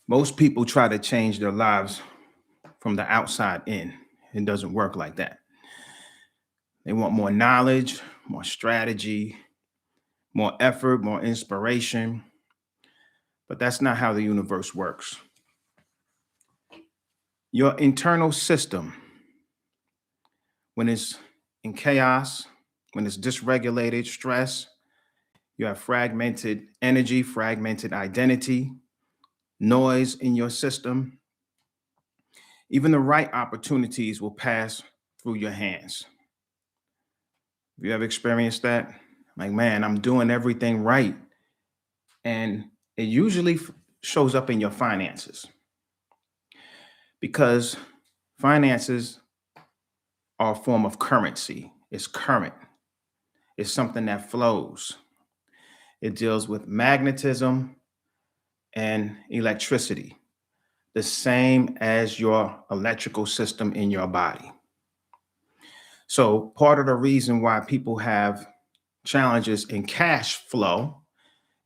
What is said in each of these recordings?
Most people try to change their lives from the outside in. It doesn't work like that. They want more knowledge, more strategy, more effort, more inspiration. But that's not how the universe works. Your internal system, when it's in chaos, when it's dysregulated, stress, you have fragmented energy, fragmented identity, noise in your system. Even the right opportunities will pass through your hands. Have you ever experienced that? Like, man, I'm doing everything right. And it usually shows up in your finances because finances are a form of currency. It's current, it's something that flows. It deals with magnetism and electricity, the same as your electrical system in your body. So, part of the reason why people have challenges in cash flow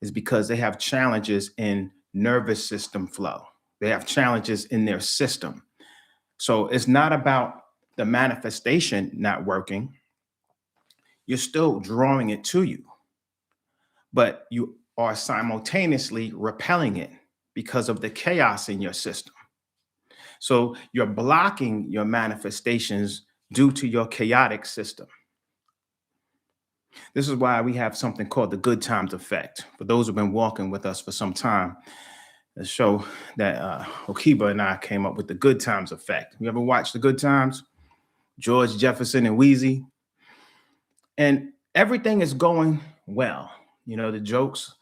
is because they have challenges in nervous system flow. They have challenges in their system. So, it's not about the manifestation not working. You're still drawing it to you, but you are simultaneously repelling it because of the chaos in your system. So you're blocking your manifestations due to your chaotic system. This is why we have something called the good times effect. For those who've been walking with us for some time, the show that Okiba and I came up with, the good times effect. You ever watch the good times? George Jefferson and Wheezy. And everything is going well. You know, the jokes,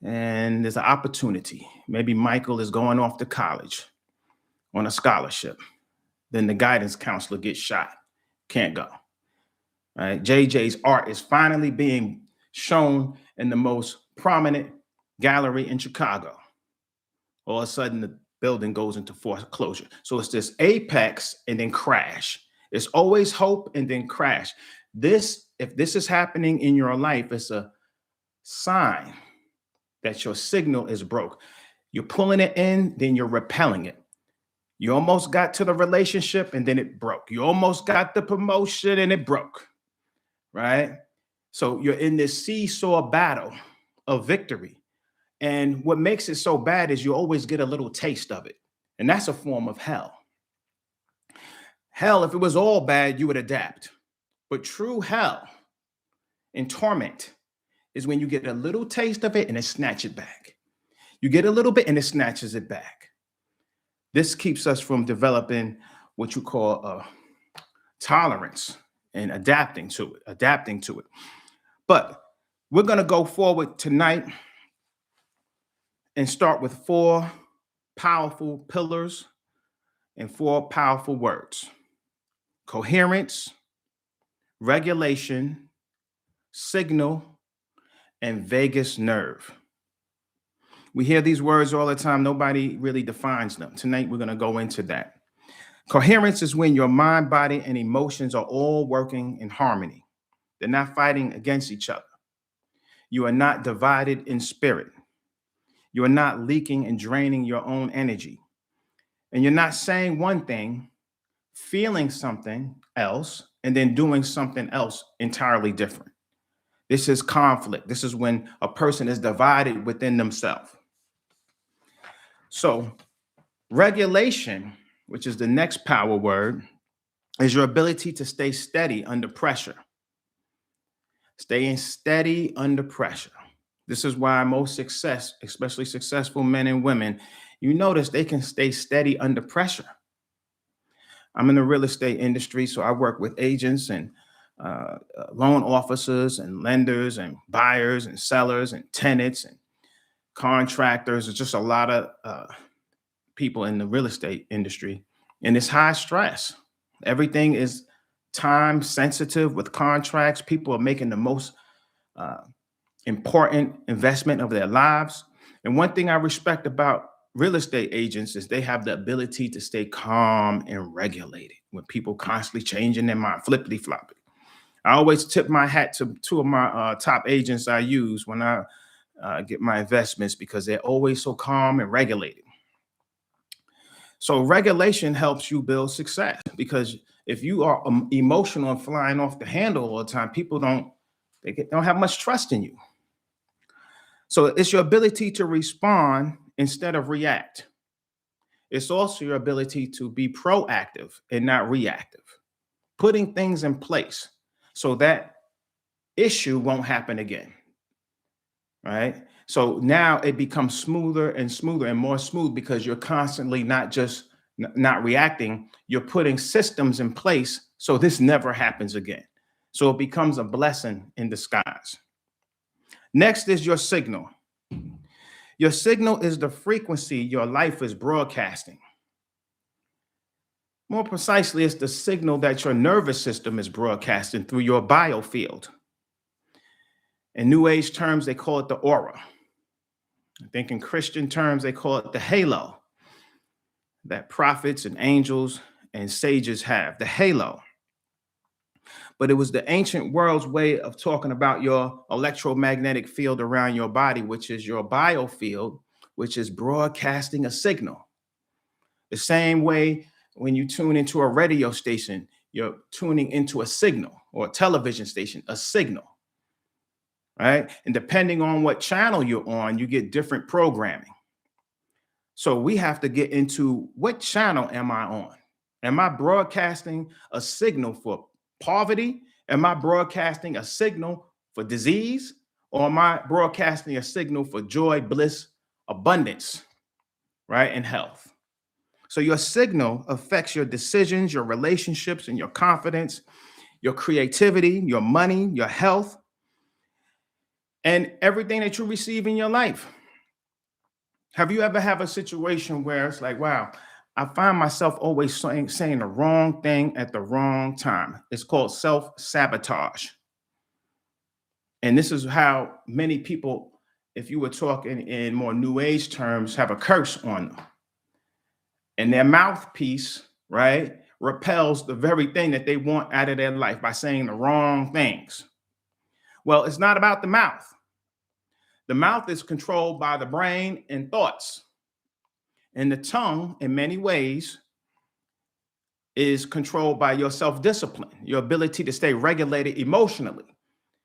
and there's an opportunity. Maybe Michael is going off to college on a scholarship. Then the guidance counselor gets shot. Can't go. Right? JJ's art is finally being shown in the most prominent gallery in Chicago. All of a sudden, the building goes into foreclosure. So it's this apex and then crash. It's always hope and then crash. If this is happening in your life, it's a sign that your signal is broke. You're pulling it in, then you're repelling it. You almost got to the relationship and then it broke. You almost got the promotion and it broke, right? So you're in this seesaw battle of victory. And what makes it so bad is you always get a little taste of it. And that's a form of hell. Hell, if it was all bad, you would adapt. But true hell and torment is when you get a little taste of it and it snatch it back. You get a little bit and it snatches it back. This keeps us from developing what you call tolerance and adapting to it. But we're going to go forward tonight and start with 4 powerful pillars and 4 powerful words: coherence, regulation, signal, and vagus nerve. We hear these words all the time. Nobody really defines them. Tonight, we're going to go into that. Coherence is when your mind, body, and emotions are all working in harmony. They're not fighting against each other. You are not divided in spirit. You are not leaking and draining your own energy. And you're not saying one thing, feeling something else, and then doing something else entirely different. This is conflict. This is when a person is divided within themselves. So regulation, which is the next power word, is your ability to stay steady under pressure. Staying steady under pressure. This is why most success, especially successful men and women, you notice they can stay steady under pressure. I'm in the real estate industry, so I work with agents and loan officers and lenders and buyers and sellers and tenants and contractors. It's just a lot of people in the real estate industry, and it's high stress. Everything is time sensitive with contracts. People are making the most important investment of their lives. And one thing I respect about real estate agents is they have the ability to stay calm and regulated when people constantly changing their mind, flippity floppy. I always tip my hat to 2 of my top agents I use when I get my investments, because they're always so calm and regulated. So regulation helps you build success because if you are emotional and flying off the handle all the time, people don't have much trust in you. So it's your ability to respond instead of react. It's also your ability to be proactive and not reactive, putting things in place so that issue won't happen again. Right. So now it becomes smoother and smoother and more smooth because you're constantly not just not reacting, you're putting systems in place so this never happens again. So it becomes a blessing in disguise. Next is your signal. Your signal is the frequency your life is broadcasting. More precisely, it's the signal that your nervous system is broadcasting through your biofield. In New Age terms, they call it the aura. I think in Christian terms, they call it the halo that prophets and angels and sages have, the halo. But it was the ancient world's way of talking about your electromagnetic field around your body, which is your biofield, which is broadcasting a signal. The same way when you tune into a radio station, you're tuning into a signal, or a television station, a signal. Right? And depending on what channel you're on, you get different programming. So we have to get into what channel am I on? Am I broadcasting a signal for poverty? Am I broadcasting a signal for disease? Or am I broadcasting a signal for joy, bliss, abundance, right? And health. So your signal affects your decisions, your relationships, and your confidence, your creativity, your money, your health, and everything that you receive in your life. Have you ever have a situation where it's like, wow, I find myself always saying the wrong thing at the wrong time? It's called self-sabotage. And this is how many people, if you were talking in more New Age terms, have a curse on them. And their mouthpiece, right, repels the very thing that they want out of their life by saying the wrong things. Well, it's not about the mouth. The mouth is controlled by the brain and thoughts. And the tongue, in many ways, is controlled by your self-discipline, your ability to stay regulated emotionally.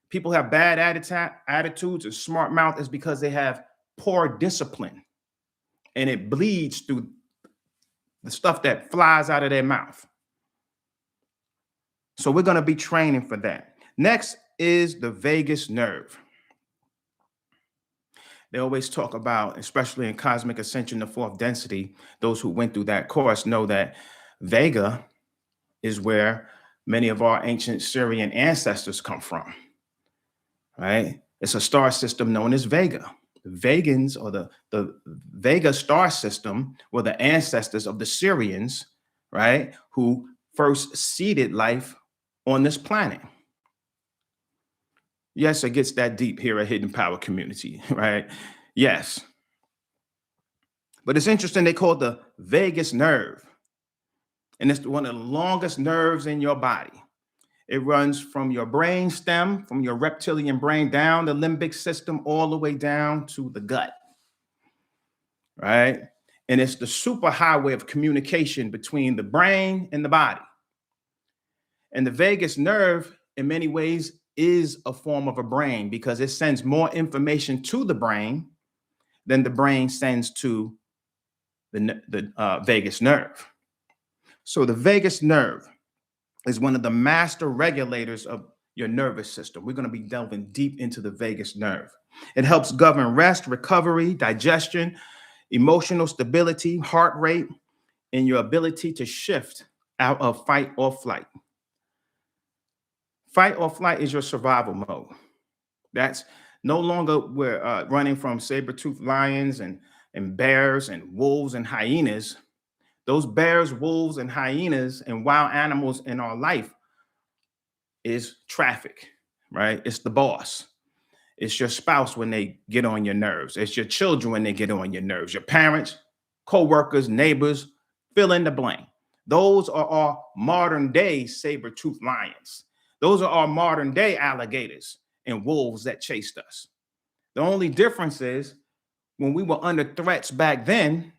People have bad attitudes and smart mouth is because they have poor discipline. And it bleeds through the stuff that flies out of their mouth. So we're going to be training for that. Next is the vagus nerve. They always talk about, especially in Cosmic Ascension, the fourth density, those who went through that course know that Vega is where many of our ancient Syrian ancestors come from, right? It's a star system known as Vega. The Vegans, or the Vega star system, were the ancestors of the Syrians, right, who first seeded life on this planet. Yes, it gets that deep here at Hidden Power Community, right? Yes. But it's interesting, they call it the vagus nerve. And it's one of the longest nerves in your body. It runs from your brain stem, from your reptilian brain down the limbic system, all the way down to the gut, right? And it's the superhighway of communication between the brain and the body. And the vagus nerve, in many ways, is a form of a brain because it sends more information to the brain than the brain sends to the vagus nerve. So the vagus nerve is one of the master regulators of your nervous system. We're going to be delving deep into the vagus nerve. It helps govern rest, recovery, digestion, emotional stability, heart rate, and your ability to shift out of fight or flight. Fight or flight is your survival mode. That's no longer we're running from saber-toothed lions and bears and wolves and hyenas. Those bears, wolves, and hyenas and wild animals in our life is traffic, right? It's the boss. It's your spouse when they get on your nerves. It's your children when they get on your nerves. Your parents, co-workers, neighbors, fill in the blank. Those are our modern day saber-toothed lions. Those are our modern day alligators and wolves that chased us. The only difference is when we were under threats back then,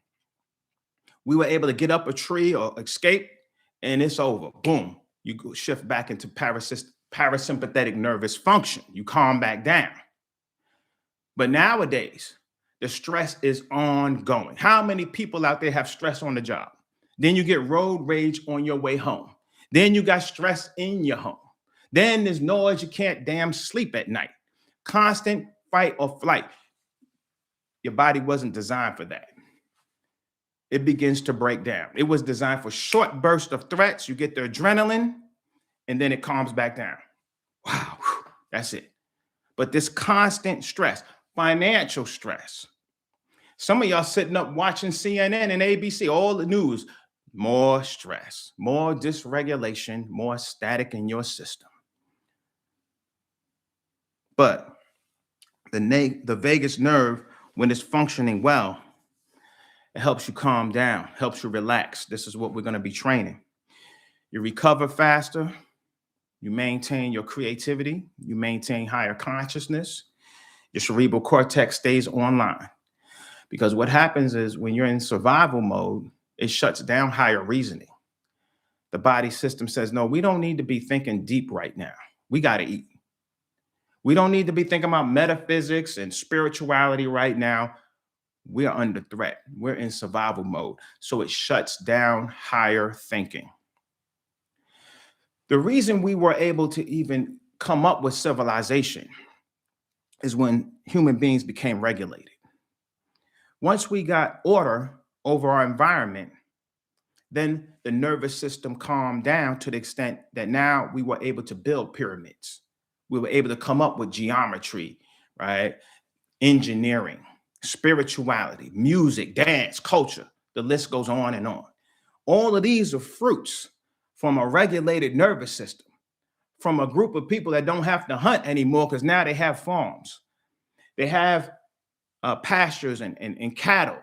We were able to get up a tree or escape, and it's over. Boom. You go shift back into parasympathetic nervous function. You calm back down. But nowadays, the stress is ongoing. How many people out there have stress on the job? Then you get road rage on your way home. Then you got stress in your home. Then there's noise. You can't damn sleep at night. Constant fight or flight. Your body wasn't designed for that. It begins to break down. It was designed for short bursts of threats. You get the adrenaline, and then it calms back down. Wow, that's it. But this constant stress, financial stress. Some of y'all sitting up watching CNN and ABC, all the news, more stress, more dysregulation, more static in your system. But the vagus nerve, when it's functioning well, it helps you calm down, helps you relax. This is what we're going to be training. You recover faster. You maintain your creativity. You maintain higher consciousness. Your cerebral cortex stays online. Because what happens is when you're in survival mode, it shuts down higher reasoning. The body system says, no, we don't need to be thinking deep right now. We got to eat. We don't need to be thinking about metaphysics and spirituality right now. We are under threat. We're in survival mode. So it shuts down higher thinking. The reason we were able to even come up with civilization is when human beings became regulated. Once we got order over our environment, then the nervous system calmed down to the extent that now we were able to build pyramids. We were able to come up with geometry, right? Engineering, spirituality, music, dance, culture. The list goes on and on. All of these are fruits from a regulated nervous system, from a group of people that don't have to hunt anymore because now they have farms. They have pastures and cattle.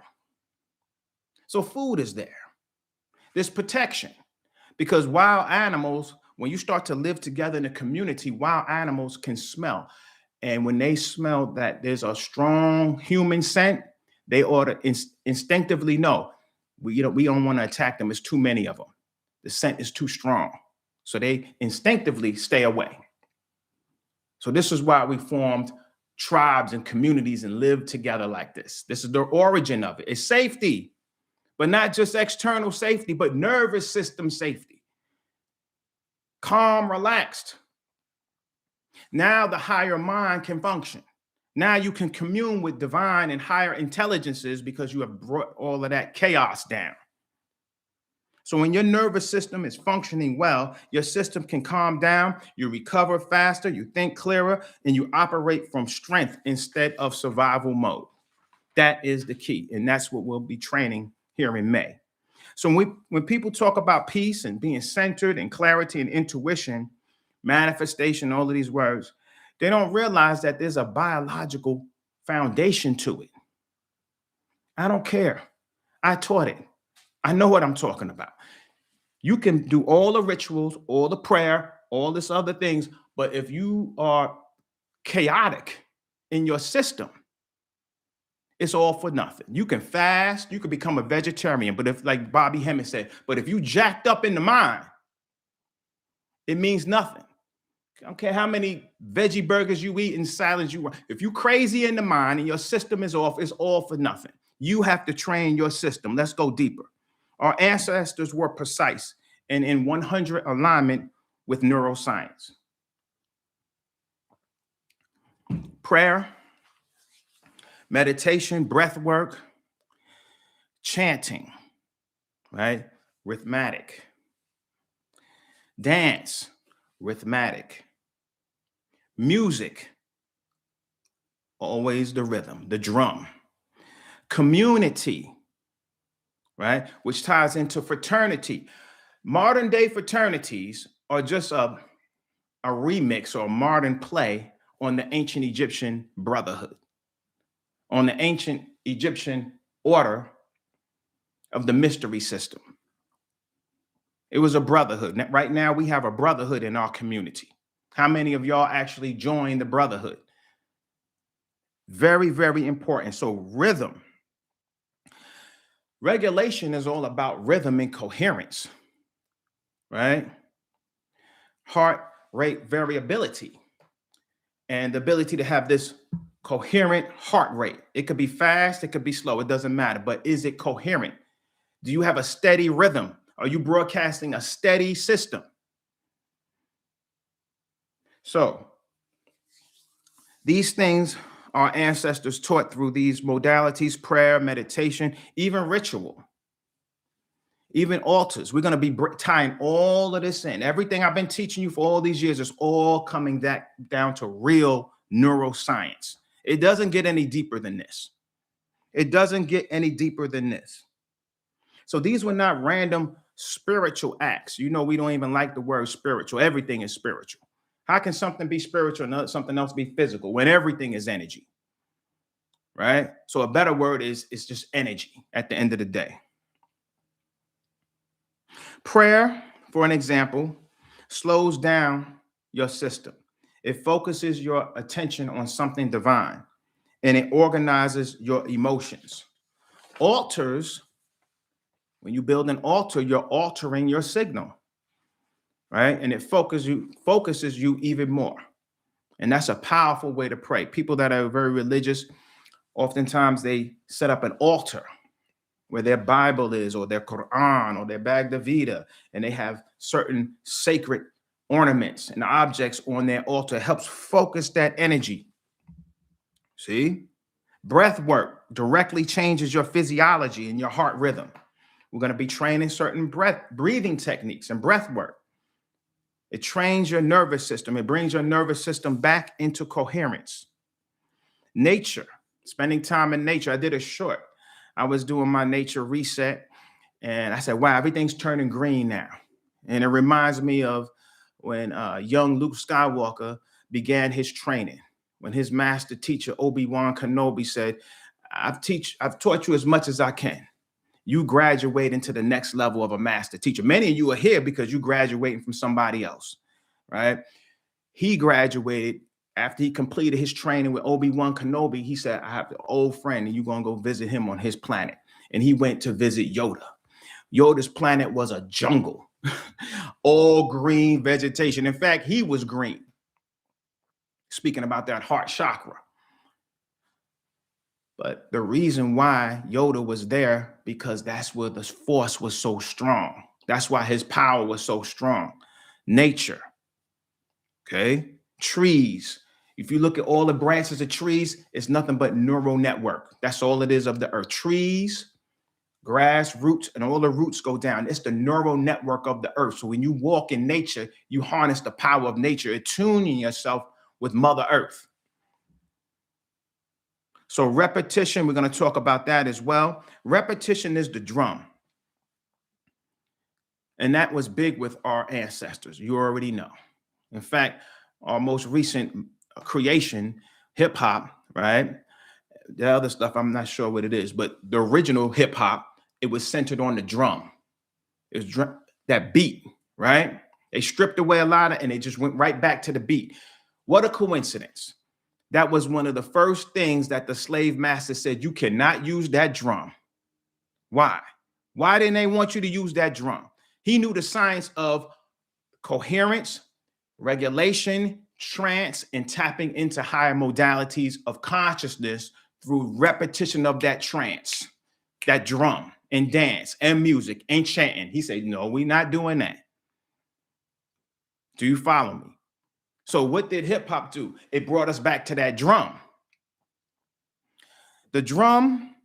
So food is there. There's protection because wild animals, when you start to live together in a community, wild animals can smell. And when they smell that there's a strong human scent, they ought to instinctively know, we don't want to attack them. There's too many of them. The scent is too strong. So they instinctively stay away. So this is why we formed tribes and communities and lived together like this. This is the origin of it. It's safety, but not just external safety, but nervous system safety. Calm, relaxed. Now the higher mind can function. Now you can commune with divine and higher intelligences because you have brought all of that chaos down. So when your nervous system is functioning well, your system can calm down, you recover faster, you think clearer, and you operate from strength instead of survival mode. That is the key, and that's what we'll be training here in May. So when people talk about peace and being centered and clarity and intuition, manifestation, all of these words, they don't realize that there's a biological foundation to it. I don't care. I taught it. I know what I'm talking about. You can do all the rituals, all the prayer, all this other things, but if you are chaotic in your system, it's all for nothing. You can fast, you can become a vegetarian, but if, like Bobby Hemmett said, but if you jacked up in the mind, it means nothing. I don't care how many veggie burgers you eat and salads you want. If you crazy in the mind and your system is off, it's all for nothing. You have to train your system. Let's go deeper. Our ancestors were precise and in 100 alignment with neuroscience. Prayer, meditation, breath work, chanting, right? Rhythmatic. Dance, rhythmatic. Music, always the rhythm, the drum. Community, right? Which ties into fraternity. Modern day fraternities are just a remix or a modern play on the ancient Egyptian brotherhood, on the ancient Egyptian order of the mystery system. It was a brotherhood. Right now, we have a brotherhood in our community. How many of y'all actually joined the brotherhood? Very, very important. So rhythm. Regulation is all about rhythm and coherence, right? Heart rate variability and the ability to have this coherent heart rate. It could be fast, it could be slow, it doesn't matter, but is it coherent? Do you have a steady rhythm? Are you broadcasting a steady system? So these things our ancestors taught through these modalities: prayer, meditation, even ritual, even altars. We're going to be tying all of this in. Everything I've been teaching you for all these years is all coming down to real neuroscience. It doesn't get any deeper than this. It doesn't get any deeper than this. So these were not random spiritual acts. You know, we don't even like the word spiritual. Everything is spiritual. How can something be spiritual and something else be physical when everything is energy? Right? So a better word is it's just energy at the end of the day. Prayer, for an example, slows down your system. It focuses your attention on something divine, and it organizes your emotions. Altars, when you build an altar, you're altering your signal, right? And it focuses you even more. And that's a powerful way to pray. People that are very religious, oftentimes they set up an altar where their Bible is, or their Quran, or their Bhagavad Gita, and they have certain sacred ornaments and objects on their altar. It helps focus that energy. See? Breath work directly changes your physiology and your heart rhythm. We're going to be training certain breathing techniques and breath work. It trains your nervous system. It brings your nervous system back into coherence. Nature, spending time in nature. I did a short. I was doing my nature reset, and I said, wow, everything's turning green now. And it reminds me of when young Luke Skywalker began his training, when his master teacher, Obi-Wan Kenobi, said, I've taught you as much as I can. You graduate into the next level of a master teacher. Many of you are here because you graduating from somebody else, right? He graduated after he completed his training with Obi-Wan Kenobi. He said, I have an old friend and you're going to go visit him on his planet. And he went to visit Yoda. Yoda's planet was a jungle, all green vegetation. In fact, he was green. Speaking about that heart chakra. But the reason why Yoda was there, because that's where the force was so strong. That's why his power was so strong. Nature, okay? Trees. If you look at all the branches of trees, it's nothing but neural network. That's all it is of the earth. Trees, grass, roots, and all the roots go down. It's the neural network of the earth. So when you walk in nature, you harness the power of nature, attuning yourself with Mother Earth. So repetition, we're going to talk about that as well. Repetition is the drum. And that was big with our ancestors. You already know. In fact, our most recent creation, hip hop, right? The other stuff, I'm not sure what it is, but the original hip hop, it was centered on the drum. It was that beat, right? They stripped away a lot of, and they just went right back to the beat. What a coincidence. That was one of the first things that the slave master said, you cannot use that drum. Why? Why didn't they want you to use that drum? He knew the science of coherence, regulation, trance, and tapping into higher modalities of consciousness through repetition of that trance, that drum, and dance, and music, and chanting. He said, no, we're not doing that. Do you follow me? So what did hip hop do? It brought us back to that drum. The drum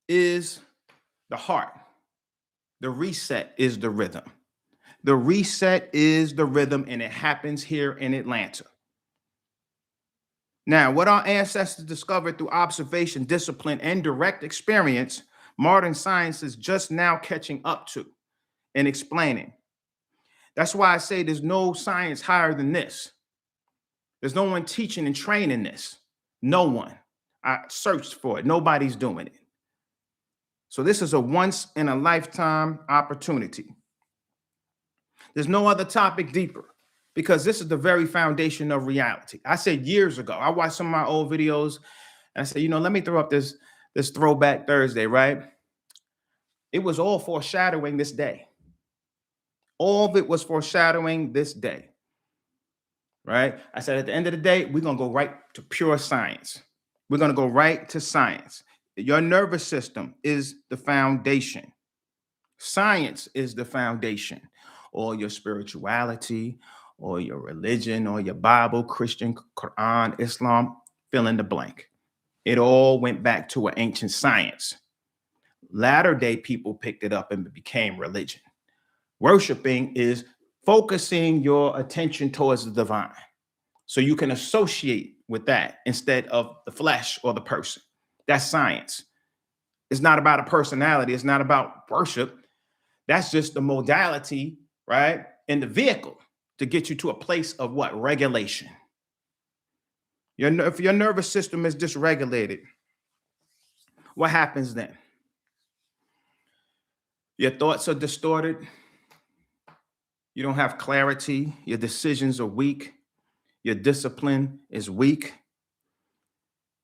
is the heart. The reset is the rhythm. The reset is the rhythm, and it happens here in Atlanta. Now, what our ancestors discovered through observation, discipline, and direct experience, modern science is just now catching up to and explaining. That's why I say there's no science higher than this. There's no one teaching and training this. No one. I searched for it. Nobody's doing it. So this is a once in a lifetime opportunity. There's no other topic deeper, because this is the very foundation of reality. I said years ago, I watched some of my old videos and I said, let me throw up this throwback Thursday, right? It was all foreshadowing this day. All of it was foreshadowing this day, right? I said at the end of the day, we're going to go right to pure science. We're going to go right to science. Your nervous system is the foundation. Science is the foundation. Or your spirituality, or your religion, or your Bible, Christian, Quran, Islam, fill in the blank. It all went back to an ancient science. Latter day people picked it up and it became religion. Worshiping is focusing your attention towards the divine, so you can associate with that instead of the flesh or the person. That's science. It's not about a personality. It's not about worship. That's just the modality, right? And the vehicle to get you to a place of what? Regulation. If your nervous system is dysregulated, what happens then? Your thoughts are distorted. You don't have clarity. Your decisions are weak. Your discipline is weak.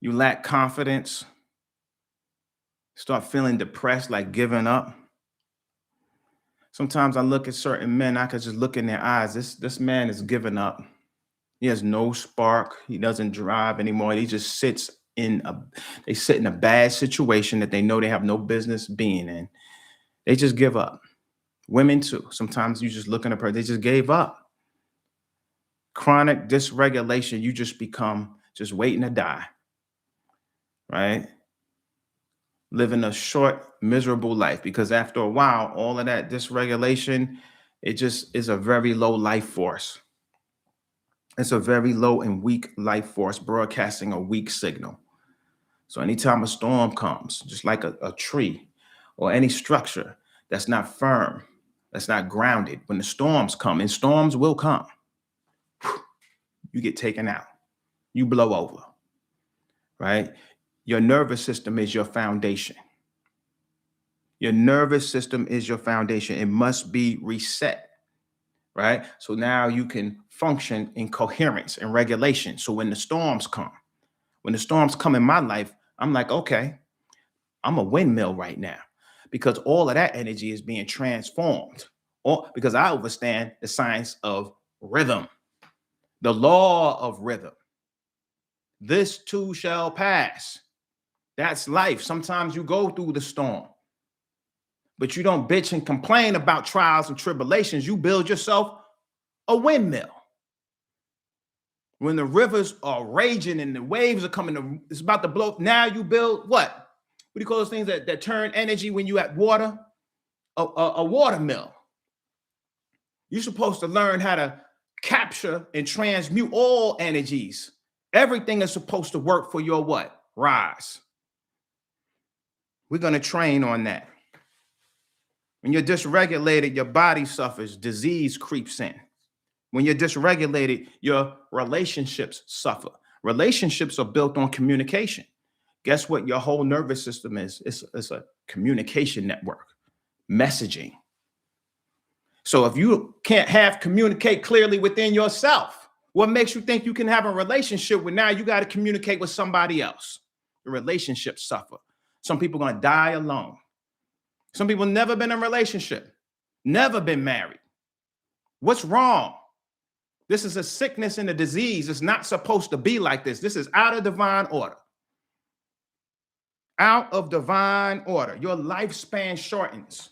You lack confidence. Start feeling depressed, like giving up. Sometimes I look at certain men, I could just look in their eyes. This man is giving up. He has no spark. He doesn't drive anymore. He just sits in a bad situation that they know they have no business being in. They just give up. Women too. Sometimes you just look at a person, they just gave up. Chronic dysregulation, you just become just waiting to die, right? Living a short, miserable life, because after a while, all of that dysregulation, it just is a very low life force. It's a very low and weak life force broadcasting a weak signal. So anytime a storm comes, just like a tree or any structure that's not firm, that's not grounded, when the storms come, and storms will come, you get taken out. You blow over, right? Your nervous system is your foundation. Your nervous system is your foundation. It must be reset, right? So now you can function in coherence and regulation. So when the storms come in my life, I'm like, okay, I'm a windmill right now, because all of that energy is being transformed. Or because I understand the science of rhythm, the law of rhythm. This too shall pass. That's life. Sometimes you go through the storm, but you don't bitch and complain about trials and tribulations. You build yourself a windmill. When the rivers are raging and the waves are coming, it's about to blow. Now you build what? What do you call those things that turn energy when you at water? A water mill. You're supposed to learn how to capture and transmute all energies. Everything is supposed to work for your what? Rise. We're going to train on that. When you're dysregulated, your body suffers, disease creeps in. When you're dysregulated, your relationships suffer. Relationships are built on communication. Guess what your whole nervous system is? It's a communication network, messaging. So if you can't communicate clearly within yourself, what makes you think you can have a relationship when now you got to communicate with somebody else? The relationships suffer. Some people are going to die alone. Some people never been in a relationship, never been married. What's wrong? This is a sickness and a disease. It's not supposed to be like this. This is out of divine order. Out of divine order. Your lifespan shortens.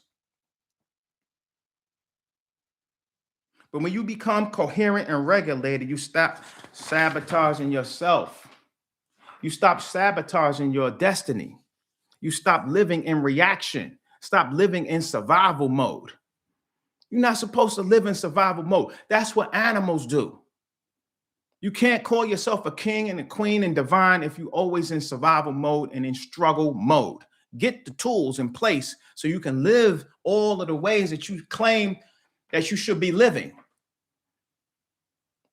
But when you become coherent and regulated, you stop sabotaging yourself. You stop sabotaging your destiny. You stop living in reaction. Stop living in survival mode. You're not supposed to live in survival mode. That's what animals do. You can't call yourself a king and a queen and divine if you're always in survival mode and in struggle mode. Get the tools in place so you can live all of the ways that you claim that you should be living.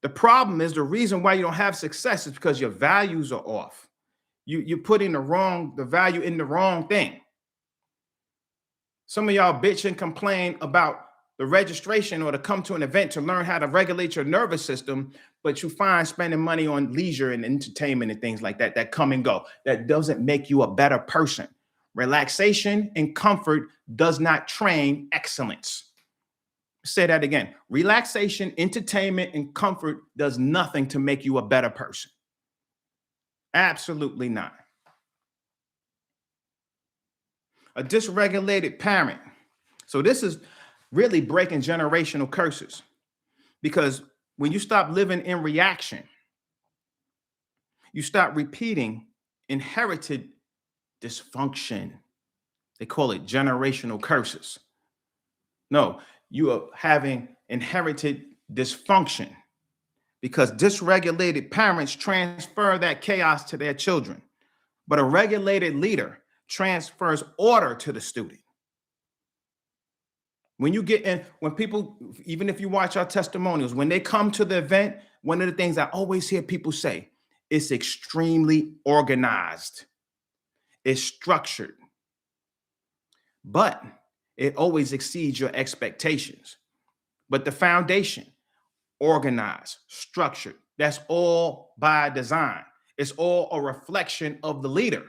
The problem is, the reason why you don't have success is because your values are off. You're putting the value in the wrong thing. Some of y'all bitch and complain about the registration or to come to an event to learn how to regulate your nervous system, but you find spending money on leisure and entertainment and things like that come and go. That doesn't make you a better person. Relaxation and comfort does not train excellence. Say that again. Relaxation, entertainment, and comfort does nothing to make you a better person. Absolutely not. A dysregulated parent. So this is really breaking generational curses, because when you stop living in reaction, you stop repeating inherited dysfunction. They call it generational curses. No, you are having inherited dysfunction because dysregulated parents transfer that chaos to their children. But a regulated leader transfers order to the student. When you get in, when people, even if you watch our testimonials, when they come to the event, one of the things I always hear people say, it's extremely organized, it's structured, but it always exceeds your expectations. But the foundation, organized, structured, that's all by design. It's all a reflection of the leader.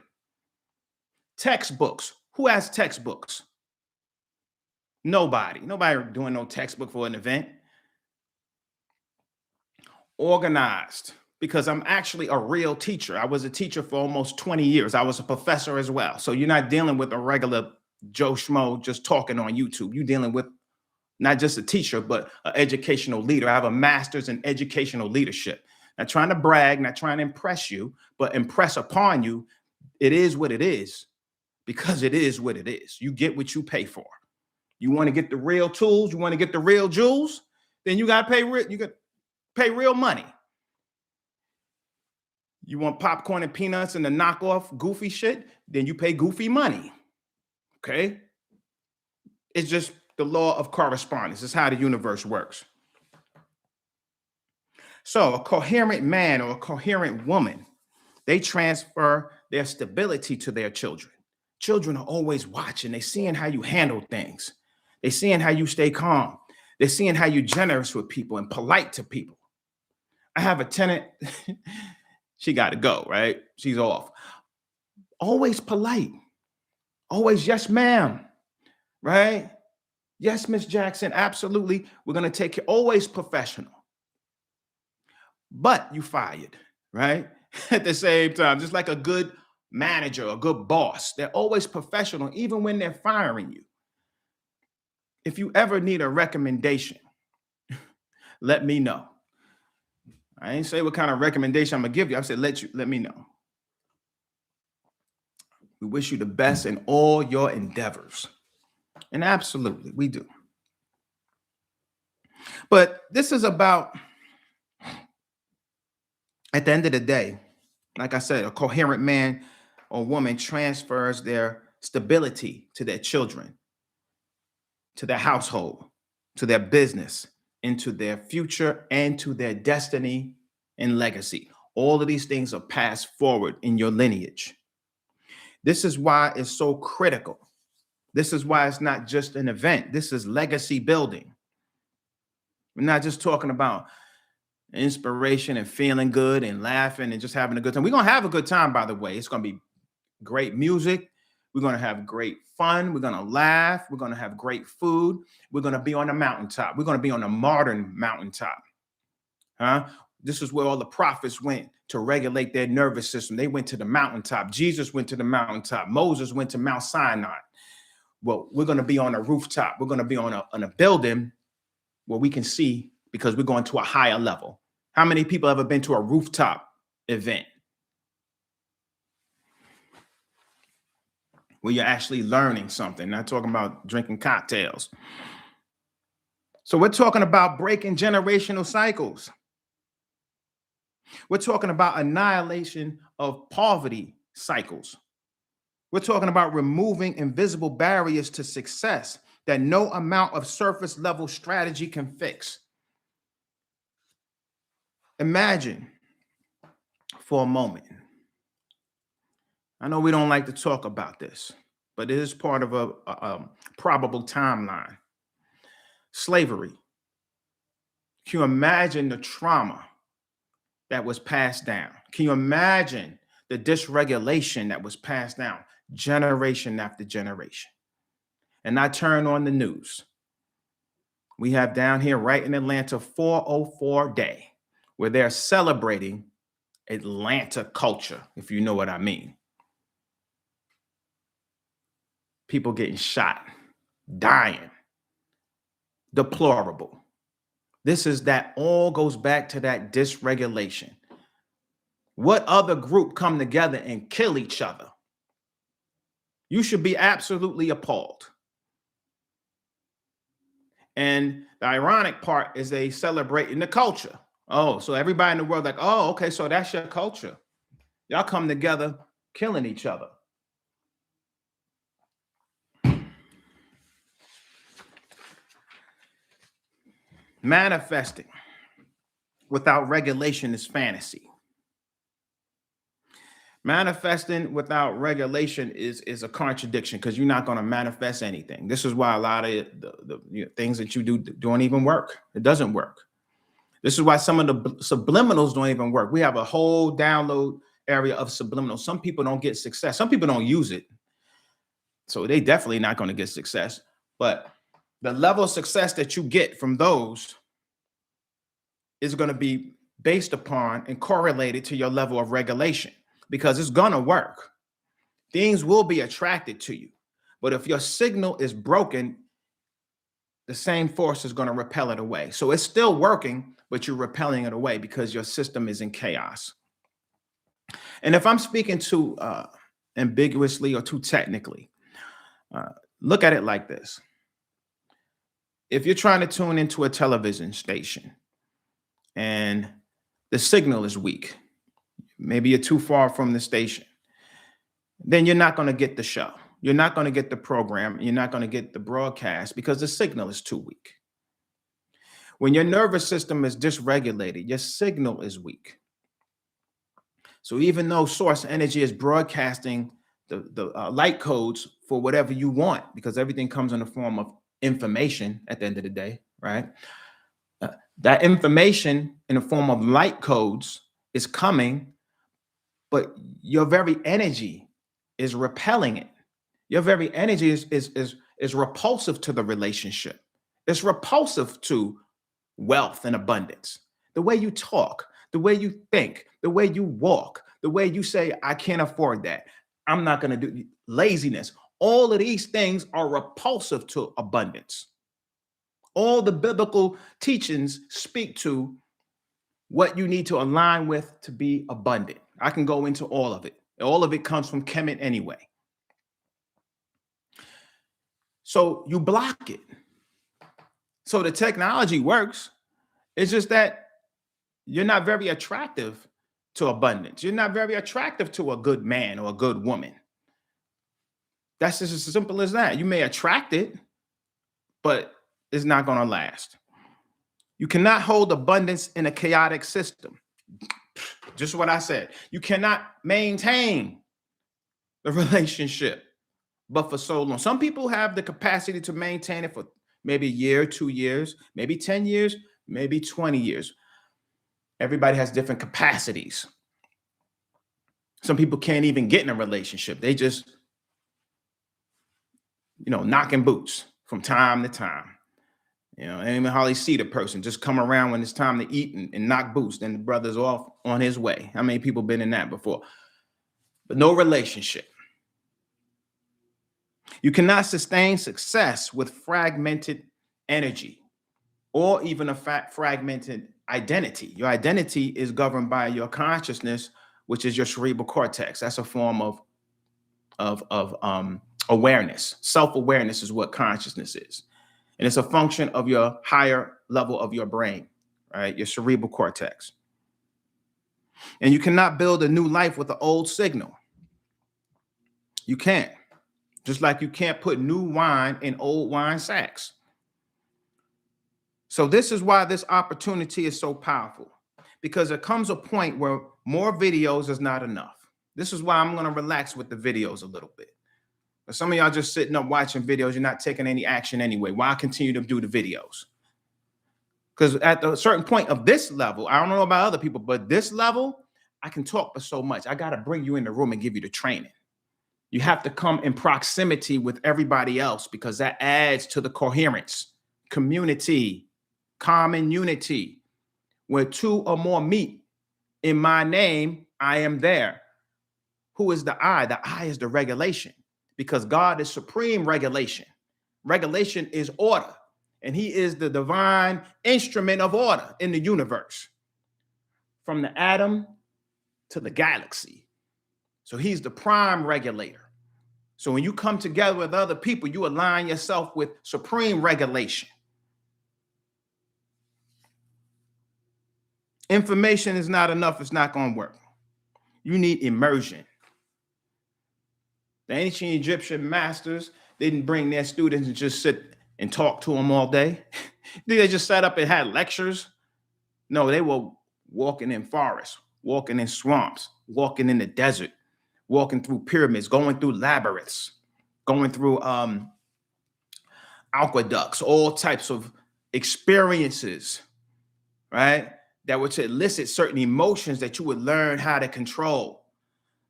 Textbooks. Who has textbooks? Nobody. Nobody doing no textbook for an event. Organized, because I'm actually a real teacher. I was a teacher for almost 20 years. I was a professor as well. So you're not dealing with a regular Joe Schmo just talking on YouTube. You're dealing with not just a teacher, but an educational leader. I have a master's in educational leadership. Not trying to brag, not trying to impress you, but impress upon you. It is what it is, because it is what it is. You get what you pay for. You want to get the real tools, you want to get the real jewels, then you got to pay real money. You want popcorn and peanuts and the knockoff goofy shit, then you pay goofy money. Okay? It's just the law of correspondence. It's how the universe works. So a coherent man or a coherent woman, they transfer their stability to their children. Children are always watching. They're seeing how you handle things. They're seeing how you stay calm. They're seeing how you're generous with people and polite to people. I have a tenant. She got to go, right? She's off. Always polite. Always, yes, ma'am. Right? Yes, Miss Jackson. Absolutely. We're going to take care. Always professional. But you fired, right? At the same time, just like a good manager, a good boss, they're always professional, even when they're firing you. If you ever need a recommendation, let me know. I ain't say what kind of recommendation I'm gonna give you. I said, let me know. We wish you the best in all your endeavors. And absolutely, we do. But this is about, at the end of the day, like I said, a coherent man or woman transfers their stability to their children, to their household, to their business, into their future, and to their destiny and legacy. All of these things are passed forward in your lineage. This is why it's so critical. This is why it's not just an event. This is legacy building. We're not just talking about inspiration and feeling good and laughing and just having a good time. We're going to have a good time, by the way. It's going to be great music. We're going to have great fun. We're going to laugh. We're going to have great food. We're going to be on a mountaintop. We're going to be on a modern mountaintop. This is where all the prophets went to regulate their nervous system. They went to the mountaintop. Jesus went to the mountaintop. Moses went to Mount Sinai. Well, we're going to be on a rooftop. We're going to be on a building where we can see, because we're going to a higher level. How many people have ever been to a rooftop event where you're actually learning something, not talking about drinking cocktails? So we're talking about breaking generational cycles. We're talking about annihilation of poverty cycles. We're talking about removing invisible barriers to success that no amount of surface level strategy can fix. Imagine for a moment. I know we don't like to talk about this, but it is part of a probable timeline. Slavery. Can you imagine the trauma that was passed down? Can you imagine the dysregulation that was passed down generation after generation. And I turn on the news. We have down here right in Atlanta 404 Day, where they're celebrating Atlanta culture, if you know what I mean. People getting shot, dying, deplorable. That all goes back to that dysregulation. What other group come together and kill each other? You should be absolutely appalled. And the ironic part is they celebrating the culture. Oh, so everybody in the world like, oh, okay, so that's your culture. Y'all come together killing each other. Manifesting without regulation is fantasy. Manifesting without regulation is a contradiction, because you're not going to manifest anything. This is why a lot of the things that you do don't even work. It doesn't work. This is why some of the subliminals don't even work. We have a whole download area of subliminals. Some people don't get success. Some people don't use it. So they definitely not going to get success. But the level of success that you get from those is going to be based upon and correlated to your level of regulation, because it's going to work. Things will be attracted to you. But if your signal is broken, the same force is going to repel it away. So it's still working, but you're repelling it away because your system is in chaos. And if I'm speaking too ambiguously or too technically, look at it like this. If you're trying to tune into a television station and the signal is weak, maybe you're too far from the station, then you're not going to get the show. You're not going to get the program. You're not going to get the broadcast because the signal is too weak. When your nervous system is dysregulated, your signal is weak. So even though source energy is broadcasting the light codes for whatever you want, because everything comes in the form of information at the end of the day, right? That information in the form of light codes is coming, but your very energy is repelling it. Your very energy is repulsive to the relationship. It's repulsive to wealth and abundance. The way you talk, the way you think, the way you walk, the way you say, I can't afford that, I'm not going to do laziness. All of these things are repulsive to abundance. All the biblical teachings speak to what you need to align with to be abundant. I can go into all of it. All of it comes from Kemet anyway. So you block it. So the technology works. It's just that you're not very attractive to abundance. You're not very attractive to a good man or a good woman. That's just as simple as that. You may attract it, but it's not going to last. You cannot hold abundance in a chaotic system. Just what I said. You cannot maintain the relationship, but for so long. Some people have the capacity to maintain it for maybe a year, 2 years, maybe 10 years, maybe 20 years. Everybody has different capacities. Some people can't even get in a relationship. They just, knocking boots from time to time. And even hardly see the person, just come around when it's time to eat and knock boots. Then the brother's off on his way. How many people been in that before? But no relationship. You cannot sustain success with fragmented energy or even a fragmented identity. Your identity is governed by your consciousness, which is your cerebral cortex. That's a form of awareness. Self-awareness is what consciousness is. And it's a function of your higher level of your brain, right? Your cerebral cortex. And you cannot build a new life with an old signal. You can't. Just like you can't put new wine in old wine sacks. So this is why this opportunity is so powerful, because there comes a point where more videos is not enough. This is why I'm going to relax with the videos a little bit. But some of y'all just sitting up watching videos. You're not taking any action anyway. Why continue to do the videos? Because at a certain point of this level, I don't know about other people, but this level, I can talk for so much. I got to bring you in the room and give you the training. You have to come in proximity with everybody else because that adds to the coherence, community, common unity. Where two or more meet in my name, I am there. Who is the I? The I is the regulation because God is supreme regulation. Regulation is order, and he is the divine instrument of order in the universe, from the atom to the galaxy. So he's the prime regulator. So when you come together with other people, you align yourself with supreme regulation. Information is not enough. It's not going to work. You need immersion. The ancient Egyptian masters didn't bring their students and just sit and talk to them all day. They just sat up and had lectures. No, they were walking in forests, walking in swamps, walking in the desert, walking through pyramids, going through labyrinths, going through aqueducts, all types of experiences, right? That were to elicit certain emotions that you would learn how to control.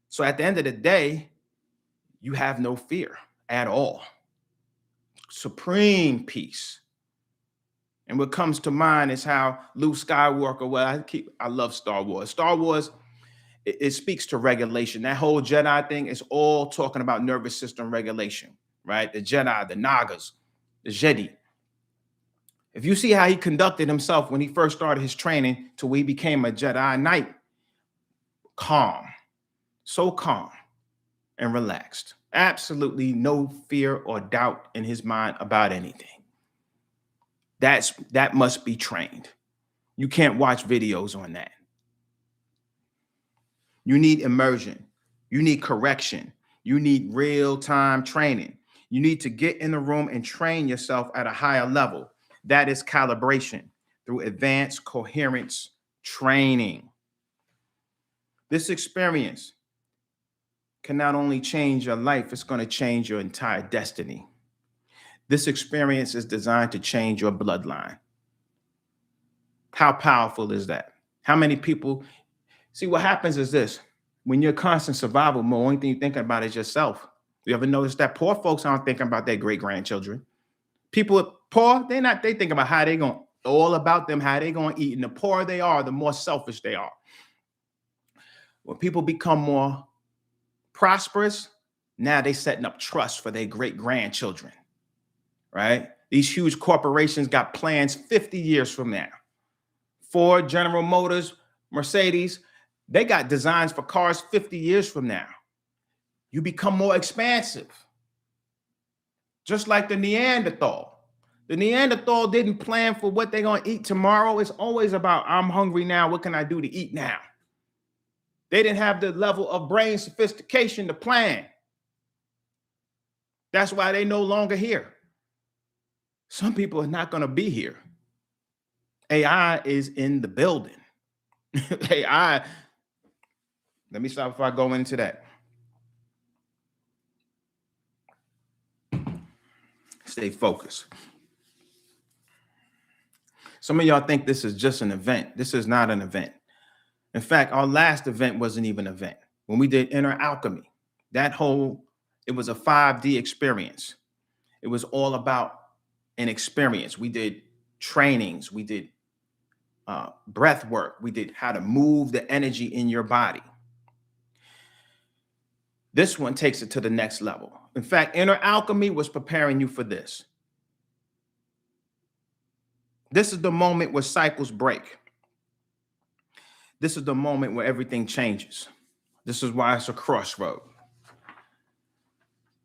So at the end of the day, you have no fear at all. Supreme peace. And what comes to mind is how Luke Skywalker, well, I love Star Wars. Star Wars, it speaks to regulation. That whole Jedi thing is all talking about nervous system regulation, right? The Jedi, the Nagas, the Jedi. If you see how he conducted himself when he first started his training to where he became a Jedi Knight, calm, so calm and relaxed. Absolutely no fear or doubt in his mind about anything. That must be trained. You can't watch videos on that. You need immersion. You need correction. You need real-time training. You need to get in the room and train yourself at a higher level. That is calibration through advanced coherence training. This experience can not only change your life, it's going to change your entire destiny. This experience is designed to change your bloodline. How powerful is that? How many people see what happens is this? When you're constant survival mode, only thing you're thinking about is yourself. You ever notice that poor folks aren't thinking about their great grandchildren? People poor, they think about how they going, all about them, how they going to eat. And the poorer they are, the more selfish they are. When people become more prosperous, now they setting up trust for their great grandchildren, right? These huge corporations got plans 50 years from now. Ford, General Motors, Mercedes, they got designs for cars 50 years from now. You become more expansive. Just like the Neanderthal. The Neanderthal didn't plan for what they're going to eat tomorrow. It's always about, I'm hungry now. What can I do to eat now? They didn't have the level of brain sophistication to plan. That's why they're no longer here. Some people are not going to be here. AI is in the building. AI, let me stop before I go into that. Stay focused. Some of y'all think this is just an event. This is not an event. In fact, our last event wasn't even an event. When we did Inner Alchemy, it was a 5D experience. It was all about an experience. We did trainings. We did breath work. We did how to move the energy in your body. This one takes it to the next level. In fact, Inner Alchemy was preparing you for this. This is the moment where cycles break. This is the moment where everything changes. This is why it's a crossroad.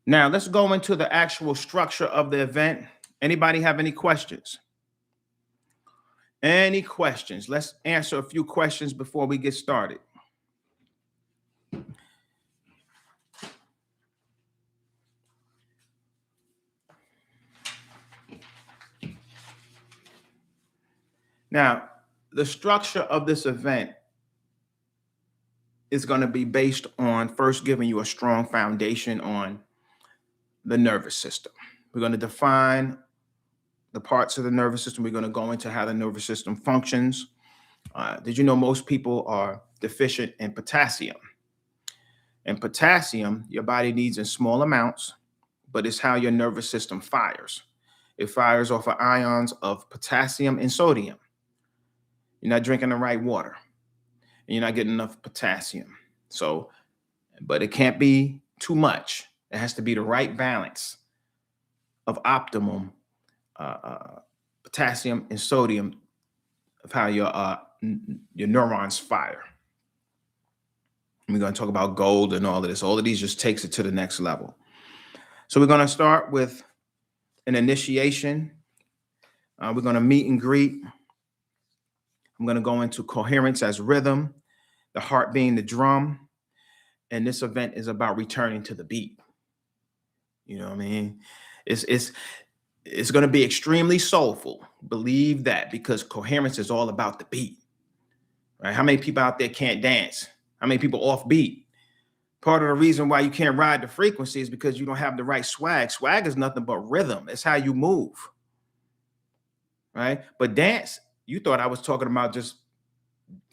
Now, let's go into the actual structure of the event. Anybody have any questions? Any questions? Let's answer a few questions before we get started. Now, the structure of this event is going to be based on first giving you a strong foundation on the nervous system. We're going to define the parts of the nervous system. We're going to go into how the nervous system functions. Did you know most people are deficient in potassium? And potassium, your body needs in small amounts, but it's how your nervous system fires. It fires off of ions of potassium and sodium. You're not drinking the right water, and you're not getting enough potassium. So, but it can't be too much. It has to be the right balance of optimum potassium and sodium of how your neurons fire. We're going to talk about gold and all of this. All of these just takes it to the next level. So we're going to start with an initiation. We're going to meet and greet. I'm going to go into coherence as rhythm, the heart being the drum. And this event is about returning to the beat. You know what I mean? It's going to be extremely soulful. Believe that, because coherence is all about the beat. Right? How many people out there can't dance? How many people off beat? Part of the reason why you can't ride the frequency is because you don't have the right swag. Swag is nothing but rhythm. It's how you move. Right? But dance, you thought I was talking about just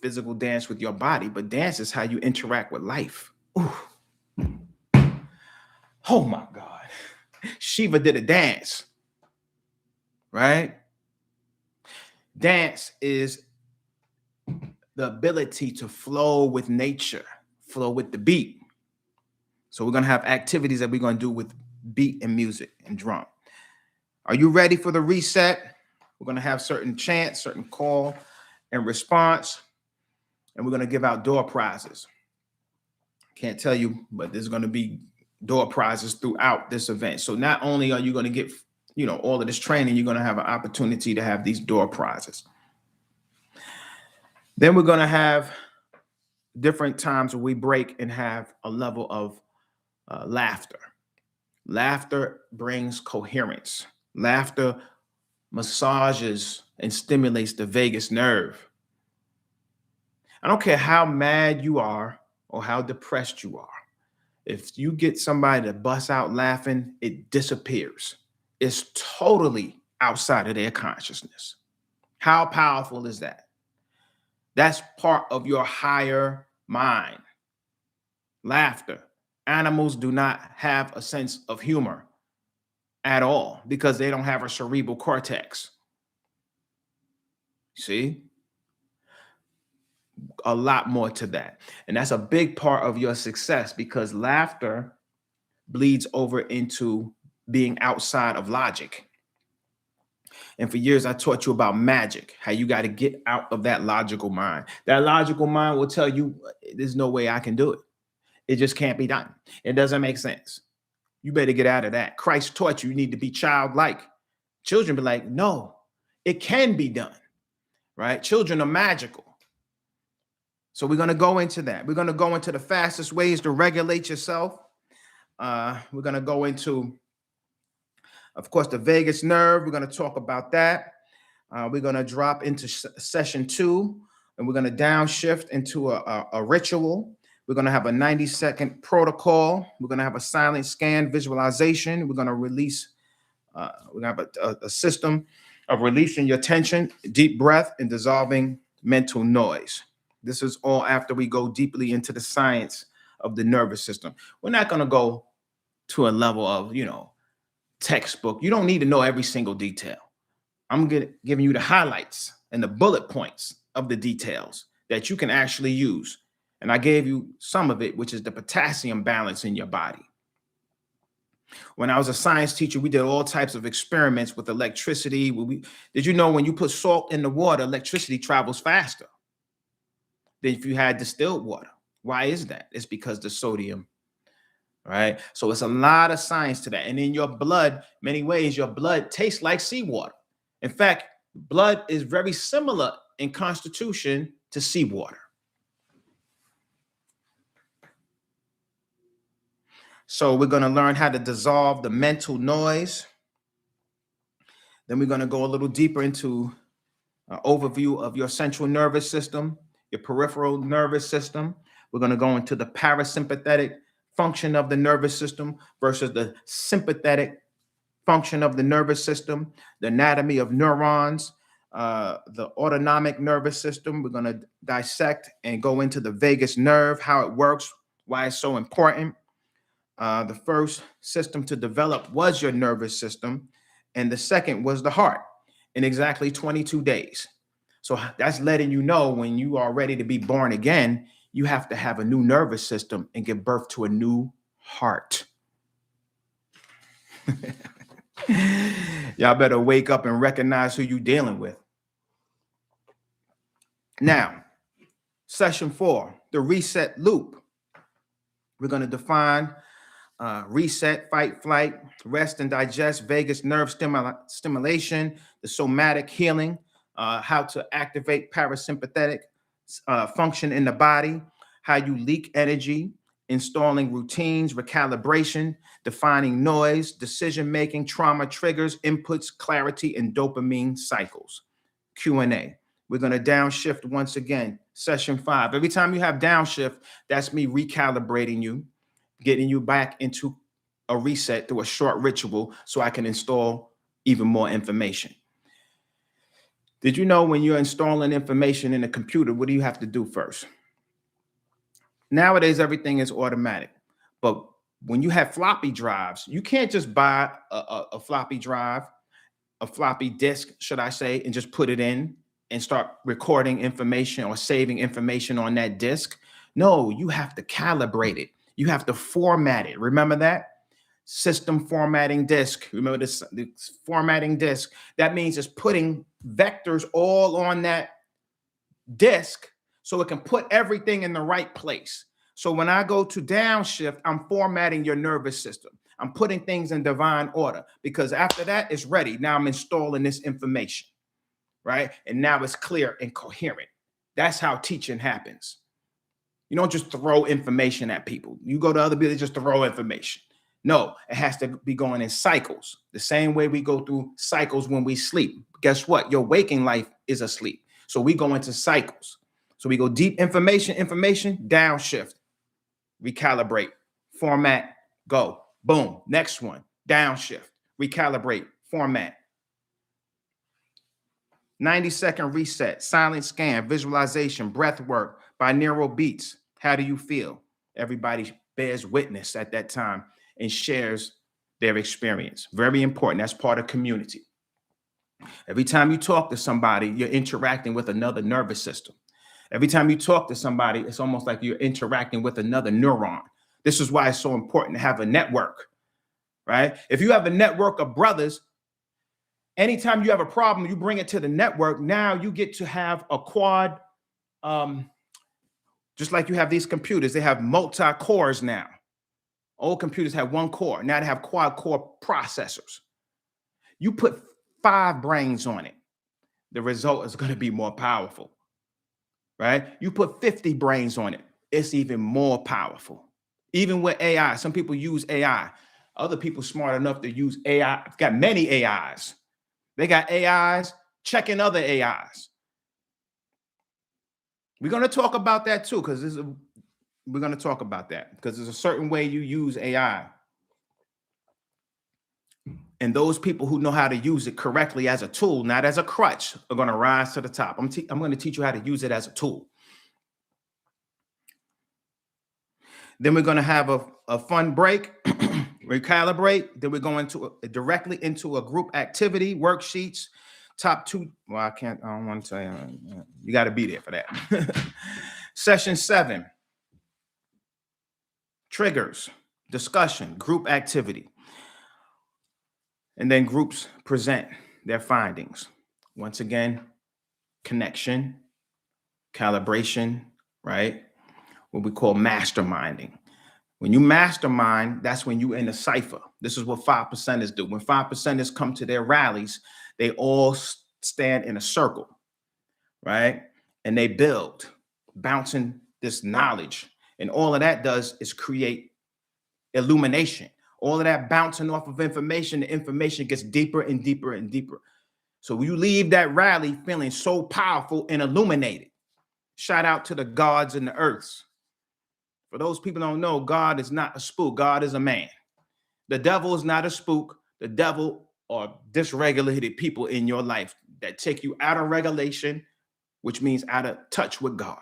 physical dance with your body, but dance is how you interact with life. Ooh. Oh my God. Shiva did a dance. Right? Dance is the ability to flow with nature, flow with the beat. So we're going to have activities that we're going to do with beat and music and drum. Are you ready for the reset? We're going to have certain chants, certain call and response, and we're going to give out door prizes. Can't tell you, but there's going to be door prizes throughout this event. So not only are you going to get, all of this training, you're going to have an opportunity to have these door prizes. Then we're going to have different times where we break and have a level of laughter. Laughter brings coherence. Laughter massages and stimulates the vagus nerve. I don't care how mad you are or how depressed you are. If you get somebody to bust out laughing, it disappears. It's totally outside of their consciousness. How powerful is that? That's part of your higher mind. Laughter. Animals do not have a sense of humor at all because they don't have a cerebral cortex. See? A lot more to that. And that's a big part of your success, because laughter bleeds over into being outside of logic. And for years, I taught you about magic, how you got to get out of that logical mind. That logical mind will tell you, there's no way I can do it. It just can't be done. It doesn't make sense. You better get out of that. Christ taught you need to be childlike. Children be like, no, it can be done, right? Children are magical. So we're going to go into that. We're going to go into the fastest ways to regulate yourself. We're going to go into, of course, the vagus nerve. We're going to talk about that. We're going to drop into session 2, and we're going to downshift into a ritual. We're going to have a 90-second protocol. We're going to have a silent scan visualization. We're going to release, we're going to have a system of releasing your tension, deep breath, and dissolving mental noise. This is all after we go deeply into the science of the nervous system. We're not going to go to a level of, textbook. You don't need to know every single detail. I'm giving you the highlights and the bullet points of the details that you can actually use. And I gave you some of it, which is the potassium balance in your body. When I was a science teacher, we did all types of experiments with electricity. Did you know when you put salt in the water, electricity travels faster than if you had distilled water? Why is that? It's because the sodium, right? So it's a lot of science to that. And in your blood, many ways, your blood tastes like seawater. In fact, blood is very similar in constitution to seawater. So we're going to learn how to dissolve the mental noise. Then we're going to go a little deeper into an overview of your central nervous system, your peripheral nervous system. We're going to go into the parasympathetic function of the nervous system versus the sympathetic function of the nervous system, the anatomy of neurons, the autonomic nervous system. We're going to dissect and go into the vagus nerve, how it works, why it's so important. The first system to develop was your nervous system, and the second was the heart in exactly 22 days. So that's letting you know when you are ready to be born again, you have to have a new nervous system and give birth to a new heart. Y'all better wake up and recognize who you're dealing with. Now, session 4, the reset loop. We're going to define reset, fight, flight, rest and digest, vagus nerve stimulation, the somatic healing, how to activate parasympathetic function in the body, how you leak energy, installing routines, recalibration, defining noise, decision-making, trauma triggers, inputs, clarity, and dopamine cycles. Q&A. We're going to downshift once again. Session 5. Every time you have downshift, that's me recalibrating you, getting you back into a reset through a short ritual so I can install even more information. Did you know when you're installing information in a computer, what do you have to do first? Nowadays, everything is automatic. But when you have floppy drives, you can't just buy a floppy drive, a floppy disk, should I say, and just put it in and start recording information or saving information on that disk. No, you have to calibrate it. You have to format it. Remember that? System formatting disk. Remember this formatting disk? That means it's putting vectors all on that disk so it can put everything in the right place. So when I go to downshift, I'm formatting your nervous system. I'm putting things in divine order because after that, it's ready. Now I'm installing this information, right? And now it's clear and coherent. That's how teaching happens. You don't just throw information at people. You go to other people, they just throw information. No, it has to be going in cycles. The same way we go through cycles when we sleep. Guess what? Your waking life is asleep. So we go into cycles. So we go deep information, downshift, recalibrate, format, go. Boom. Next one, downshift, recalibrate, format. 90-second reset, silent scan, visualization, breath work, binaural beats. How do you feel? Everybody bears witness at that time and shares their experience. Very important. That's part of community. Every time you talk to somebody, you're interacting with another nervous system. Every time you talk to somebody, it's almost like you're interacting with another neuron. This is why it's so important to have a network, right? If you have a network of brothers, anytime you have a problem, you bring it to the network. Now you get to have a quad, just like you have these computers, they have multi-cores now. Old computers have one core. Now they have quad core processors. You put 5 brains on it. The result is going to be more powerful, right? You put 50 brains on it. It's even more powerful. Even with AI, some people use AI. Other people smart enough to use AI. Got many AIs. They got AIs checking other AIs. We're going to talk about that too, because we're going to talk about that because there's a certain way you use AI. And those people who know how to use it correctly as a tool, not as a crutch, are going to rise to the top. I'm going to teach you how to use it as a tool. Then we're going to have a fun break, recalibrate. Then we're going directly into a group activity, worksheets, top 2. Well, I don't want to tell you. You got to be there for that. Session 7, triggers, discussion, group activity. And then groups present their findings. Once again, connection, calibration, right? What we call masterminding. When you mastermind, that's when you in a cipher. This is what 5%ers do. When 5%ers come to their rallies, they all stand in a circle, right? And they build, bouncing this knowledge. And all of that does is create illumination. All of that bouncing off of information, the information gets deeper and deeper and deeper. So you leave that rally feeling so powerful and illuminated. Shout out to the gods and the earths. For those people who don't know, God is not a spook. God is a man. The devil is not a spook. The devil are dysregulated people in your life that take you out of regulation, which means out of touch with God.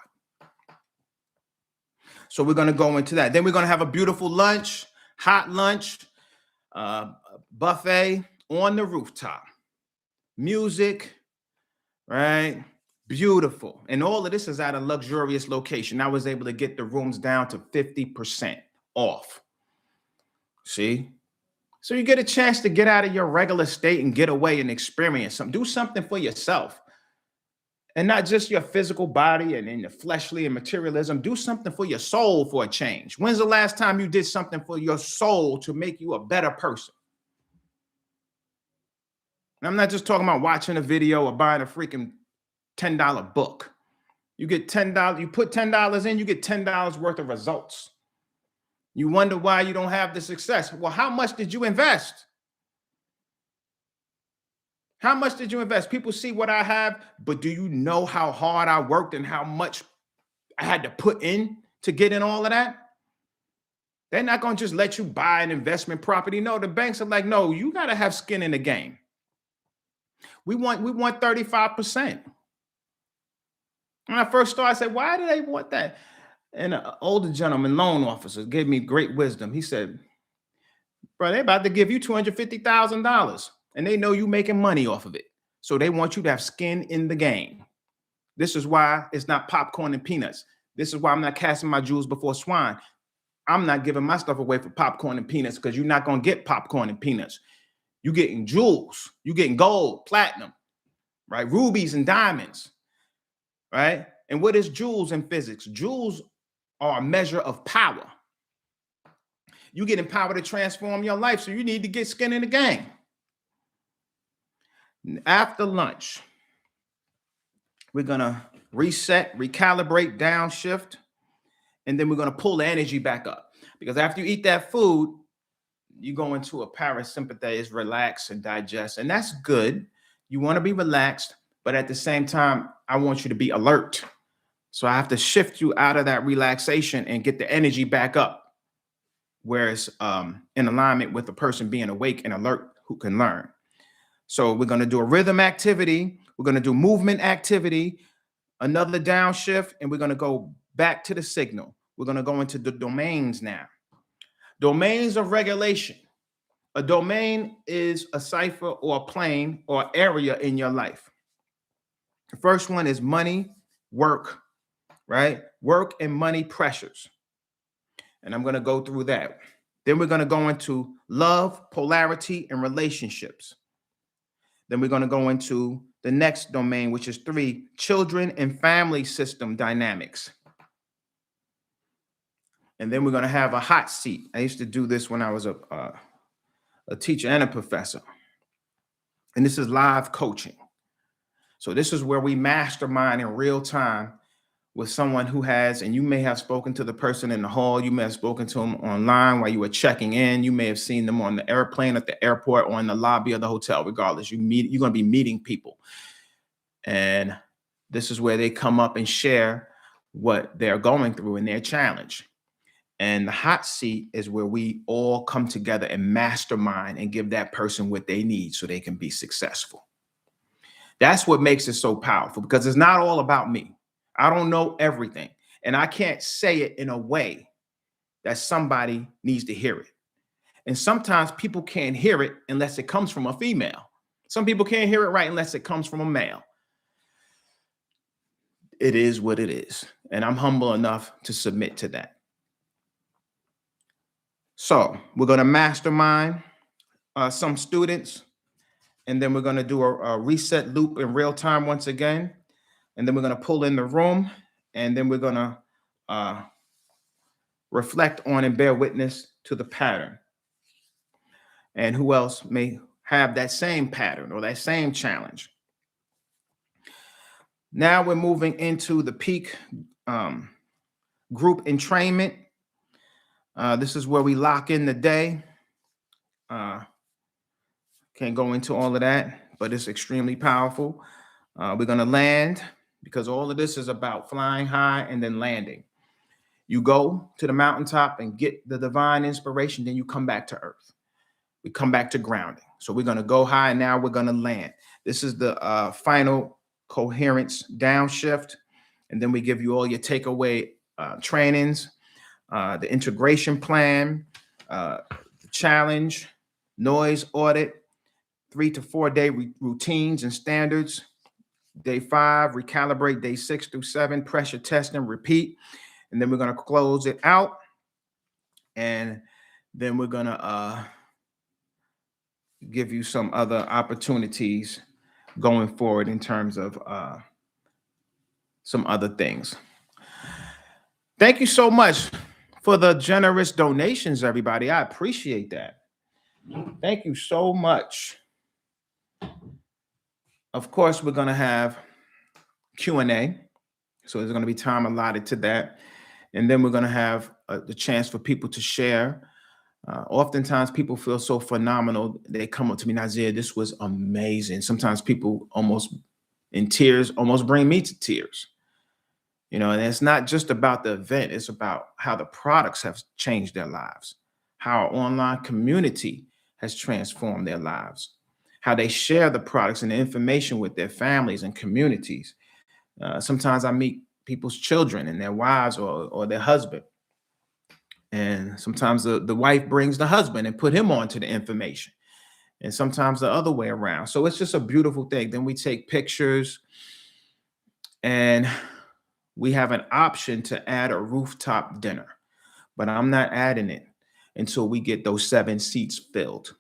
So we're going to go into that. Then we're going to have a beautiful lunch, hot lunch, buffet on the rooftop. Music, right? Beautiful. And all of this is at a luxurious location. I was able to get the rooms down to 50% off. See? So you get a chance to get out of your regular state and get away and experience something. Do something for yourself. And not just your physical body and in the fleshly and materialism. Do something for your soul for a change. When's the last time you did something for your soul to make you a better person? And I'm not just talking about watching a video or buying a freaking $10 book. You get $10, you put $10 in, you get $10 worth of results. You wonder why you don't have the success. Well, how much did you invest? How much did you invest? People see what I have, but do you know how hard I worked and how much I had to put in to get in all of that? They're not going to just let you buy an investment property. No, the banks are like, no, you got to have skin in the game. We want 35%. When I first started, I said, why do they want that? And an older gentleman, loan officer, gave me great wisdom. He said, bro, they're about to give you $250,000 and they know you making money off of it. So they want you to have skin in the game. This is why it's not popcorn and peanuts. This is why I'm not casting my jewels before swine. I'm not giving my stuff away for popcorn and peanuts because you're not going to get popcorn and peanuts. You're getting jewels. You're getting gold, platinum, right? Rubies and diamonds. Right? And what is joules in physics? Joules are a measure of power. You get empowered to transform your life, so you need to get skin in the game. After lunch, we're going to reset, recalibrate, downshift, and then we're going to pull the energy back up. Because after you eat that food, you go into a parasympathetic, relax and digest, and that's good. You want to be relaxed. But at the same time, I want you to be alert. So I have to shift you out of that relaxation and get the energy back up, where it's in alignment with the person being awake and alert who can learn. So we're going to do a rhythm activity. We're going to do movement activity, another downshift, and we're going to go back to the signal. We're going to go into the domains now. Domains of regulation. A domain is a cipher or a plane or area in your life. The first one is money, work, right? Work and money pressures. And I'm going to go through that. Then we're going to go into love, polarity, and relationships. Then we're going to go into the next domain, which is 3, children and family system dynamics. And then we're going to have a hot seat. I used to do this when I was a teacher and a professor. And this is live coaching. So this is where we mastermind in real time with someone who has, and you may have spoken to the person in the hall, you may have spoken to them online while you were checking in, you may have seen them on the airplane at the airport or in the lobby of the hotel. Regardless, you're going to be meeting people. And this is where they come up and share what they're going through in their challenge. And the hot seat is where we all come together and mastermind and give that person what they need so they can be successful. That's what makes it so powerful, because it's not all about me. I don't know everything, and I can't say it in a way that somebody needs to hear it. And sometimes people can't hear it unless it comes from a female. Some people can't hear it right unless it comes from a male. It is what it is, and I'm humble enough to submit to that. So we're going to mastermind some students. And then we're going to do a reset loop in real time once again. And then we're going to pull in the room. And then we're going to reflect on and bear witness to the pattern. And who else may have that same pattern or that same challenge. Now we're moving into the peak group entrainment. This is where we lock in the day. Can't go into all of that, but it's extremely powerful. We're going to land, because all of this is about flying high and then landing. You go to the mountaintop and get the divine inspiration, then you come back to earth. We come back to grounding. So we're going to go high, and now we're going to land. This is the final coherence downshift. And then we give you all your takeaway trainings. the integration plan, the challenge, noise audit, 3 to 4 day routines and standards. Day 5, recalibrate. Day 6 through 7, pressure test and repeat. And then we're going to close it out. And then we're going to give you some other opportunities going forward in terms of some other things. Thank you so much for the generous donations, everybody. I appreciate that. Thank you so much. Of course, we're going to have Q&A. So there's going to be time allotted to that. And then we're going to have the chance for people to share. Oftentimes people feel so phenomenal. They come up to me, Nazir, this was amazing. Sometimes people almost in tears, almost bring me to tears. You know, and it's not just about the event. It's about how the products have changed their lives, how our online community has transformed their lives, how they share the products and the information with their families and communities. Sometimes I meet people's children and their wives or their husband. And sometimes the wife brings the husband and put him on to the information. And sometimes the other way around. So it's just a beautiful thing. Then we take pictures and we have an option to add a rooftop dinner, but I'm not adding it until we get those 7 seats filled,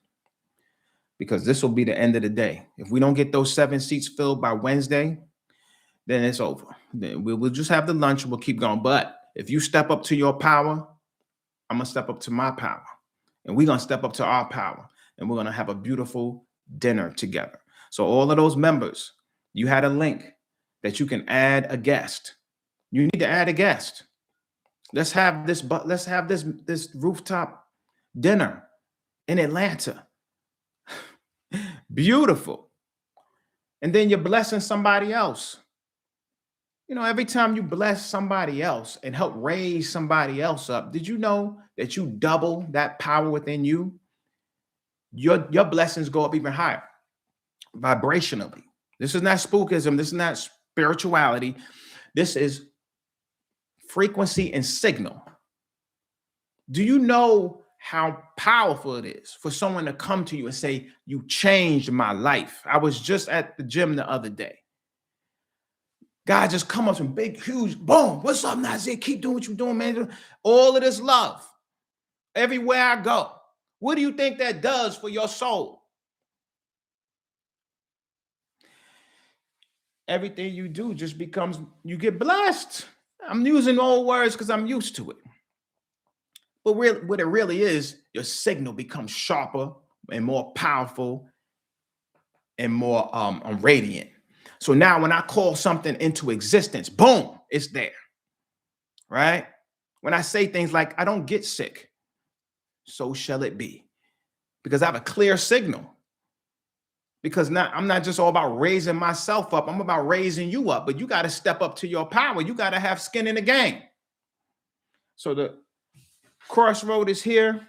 because this will be the end of the day. If we don't get those 7 seats filled by Wednesday, then it's over. Then we'll just have the lunch. We'll keep going. But if you step up to your power, I'm going to step up to my power, and we're going to step up to our power, and we're going to have a beautiful dinner together. So all of those members, you had a link that you can add a guest. You need to add a guest. Let's have this rooftop dinner in Atlanta. Beautiful. And then you're blessing somebody else. You know, every time you bless somebody else and help raise somebody else up, did you know that you double that power within you? Your blessings go up even higher vibrationally. This is not spookism. This is not spirituality. This is frequency and signal. Do you know how powerful it is for someone to come to you and say, you changed my life? I was just at the gym the other day. God just come up some big, huge, boom. What's up, Nazir? Keep doing what you're doing, man. All of this love everywhere I go. What do you think that does for your soul? Everything you do just becomes, you get blessed. I'm using old words because I'm used to it. But what it really is, your signal becomes sharper and more powerful and more radiant. So now when I call something into existence, boom, it's there, right? When I say things like, I don't get sick, so shall it be. Because I have a clear signal. Because now I'm not just all about raising myself up. I'm about raising you up. But you got to step up to your power. You got to have skin in the game. So the Crossroad is here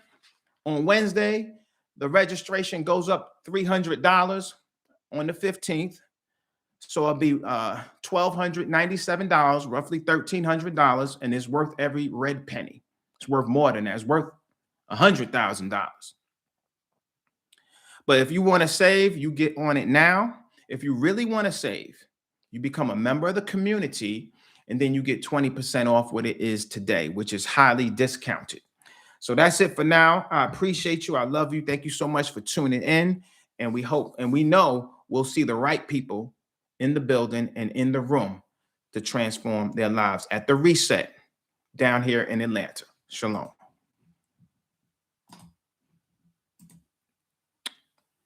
on Wednesday. The registration goes up $300 on the 15th. So it'll be $1,297, roughly $1,300, and it's worth every red penny. It's worth more than that. It's worth $100,000. But if you want to save, you get on it now. If you really want to save, you become a member of the community, and then you get 20% off what it is today, which is highly discounted. So that's it for now. I appreciate you. I love you. Thank you so much for tuning in. And we hope and we know we'll see the right people in the building and in the room to transform their lives at the Reset down here in Atlanta. Shalom.